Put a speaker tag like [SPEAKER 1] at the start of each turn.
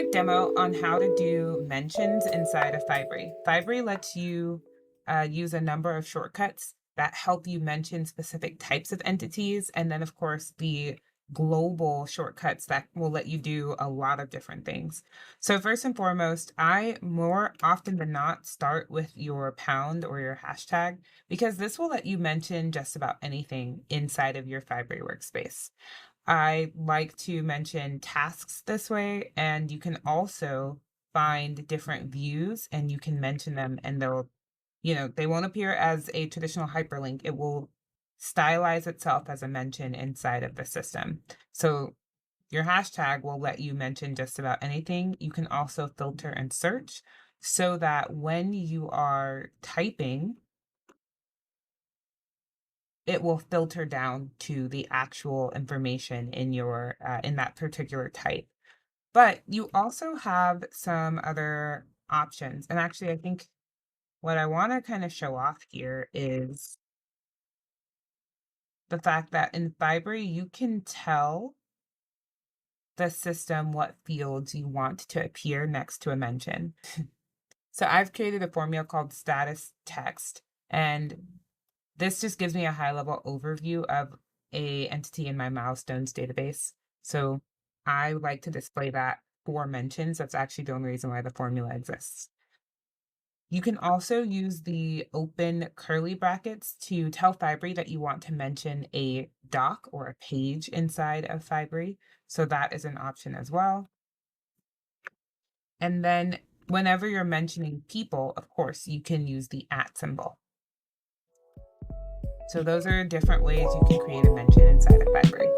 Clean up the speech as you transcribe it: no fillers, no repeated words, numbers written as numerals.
[SPEAKER 1] quick demo on how to do mentions inside of Fibery. Fibery lets you use a number of shortcuts that help you mention specific types of entities, and then, of course, the global shortcuts that will let you do a lot of different things. So first and foremost, I more often than not start with your pound or your hashtag because this will let you mention just about anything inside of your Fibery workspace. I like to mention tasks this way, and you can also find different views and you can mention them and they won't appear as a traditional hyperlink. It will stylize itself as a mention inside of the system. So your hashtag will let you mention just about anything. You can also filter and search so that when you are typing, it will filter down to the actual information in your in that particular type. But you also have some other options. And actually, I think what I want to kind of show off here is the fact that in Fibery, you can tell the system what fields you want to appear next to a mention. So I've created a formula called status text, and this just gives me a high level overview of a entity in my milestones database. So I would like to display that for mentions. That's actually the only reason why the formula exists. You can also use the open curly brackets to tell Fibery that you want to mention a doc or a page inside of Fibery. So that is an option as well. And then whenever you're mentioning people, of course, you can use the @ symbol. So those are different ways you can create a mention inside of Fibery.